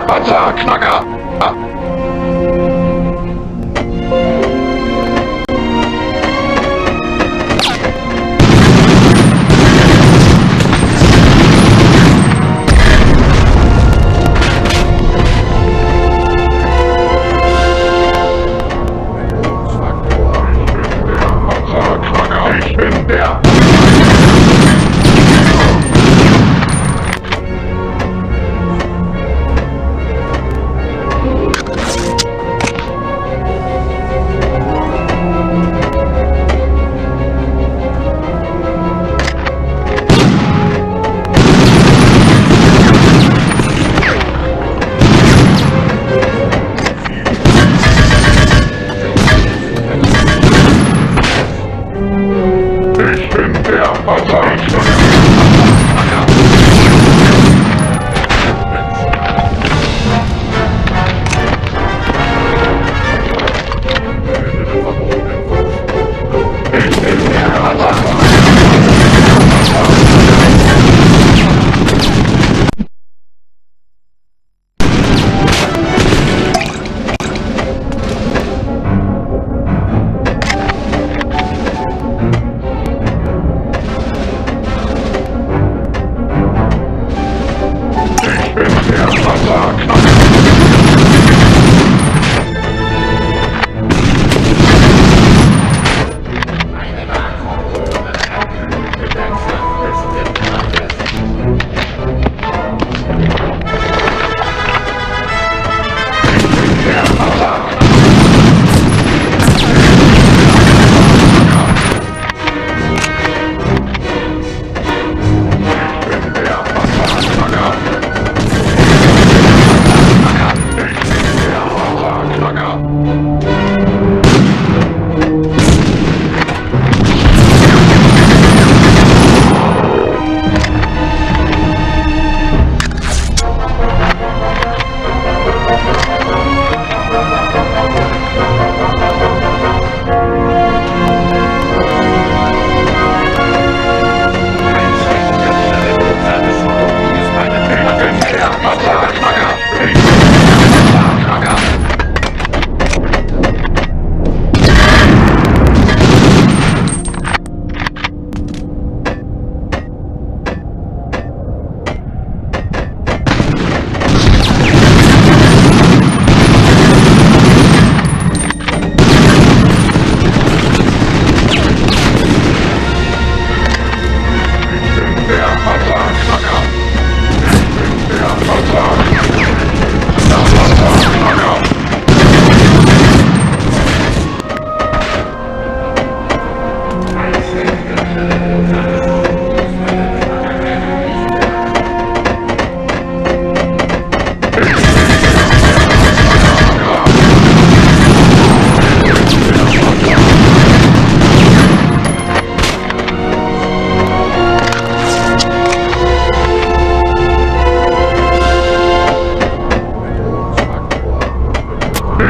der Panzerknacker.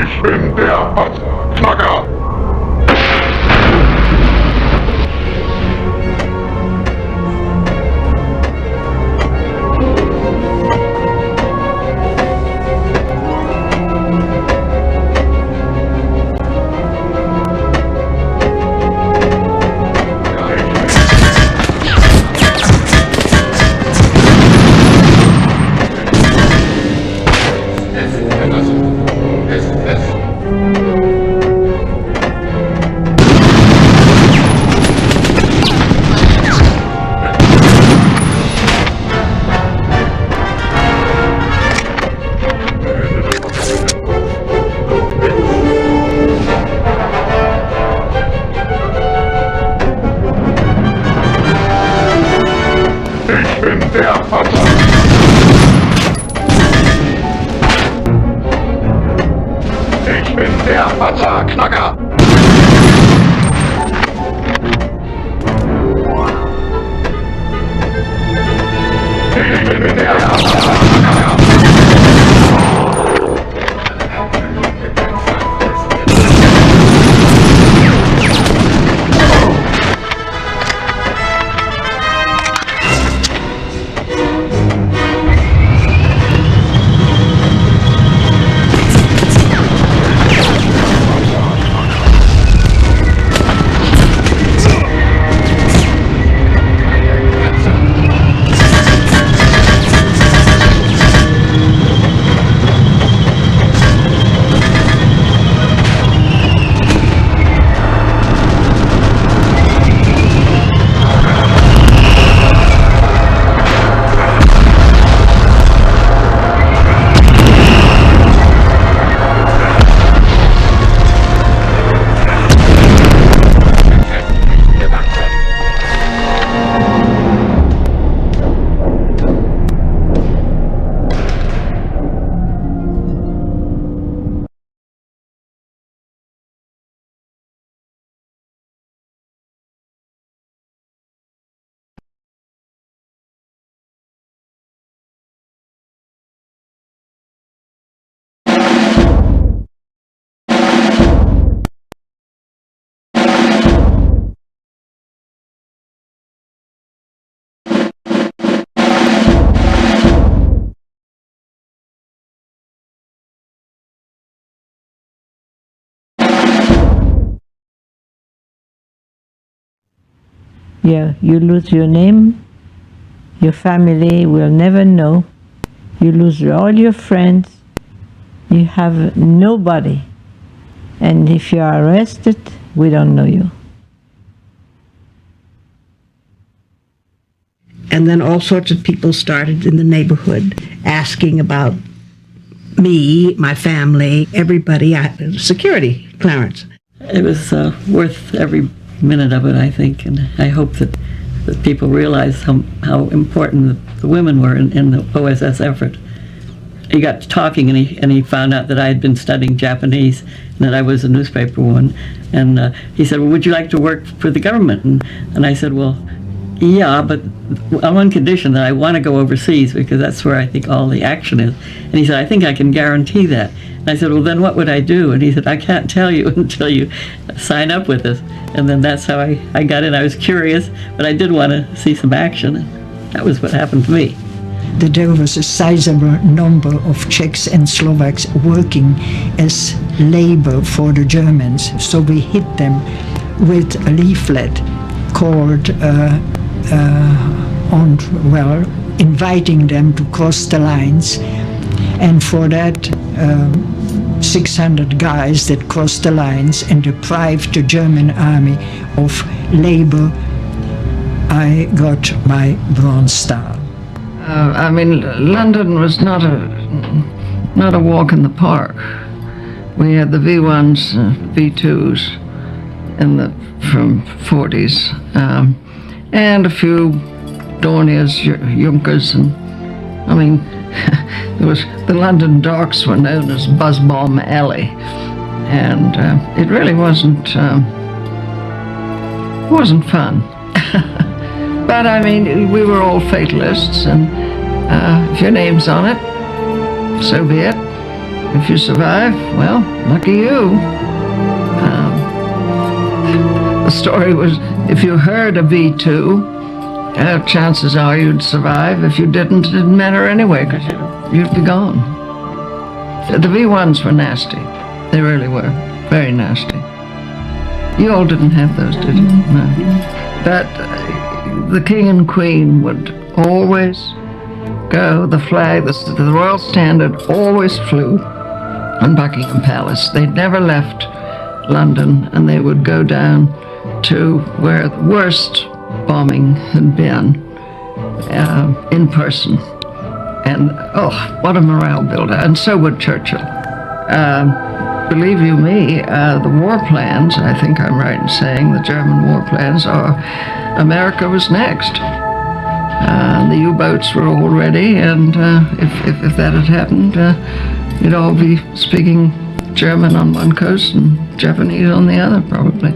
Ich bin der Panzerknacker. Ich bin der Panzerknacker. Ich bin der Panzerknacker. Yeah, you lose your name, your family will never know, you lose all your friends, you have nobody, and if you are arrested, we don't know you. And then all sorts of people started in the neighborhood asking about me, my family, everybody, security clearance. It was worth every minute of it, I think, and I hope that people realize how important the women were in the OSS effort. He got talking, and he found out that I had been studying Japanese and that I was a newspaper woman. And he said, well, would you like to work for the government? And I said, well, yeah, but on one condition, that I want to go overseas, because that's where I think all the action is. And he said, I think I can guarantee that. And I said, well, then what would I do? And he said, I can't tell you until you sign up with us. And then that's how I got in. I was curious, but I did want to see some action. And that was what happened to me. There was a sizable number of Czechs and Slovaks working as labor for the Germans. So we hit them with a leaflet called inviting them to cross the lines. And for that, 600 guys that crossed the lines and deprived the German army of labor, I got my Bronze Star. London was not a walk in the park. We had the V1s, V2s from 40s, and a few Dorniers, Junkers, and there was the London docks were known as Buzz Bomb Alley, and it really wasn't fun. But we were all fatalists, and if your name's on it, so be it. If you survive, well, lucky you. The story was, if you heard a V2, chances are you'd survive. If you didn't, it didn't matter anyway, because you'd be gone. The V1s were nasty. They really were. Very nasty. You all didn't have those, did you? No. But the King and Queen would always go, the flag, the royal standard always flew on Buckingham Palace. They never left London, and they would go down to where the worst bombing had been in person. And what a morale builder. And so would Churchill. Believe you me, the war plans, I think I'm right in saying, the German war plans are America was next. The U-boats were all ready, and if that had happened, you'd all be speaking German on one coast and Japanese on the other, probably.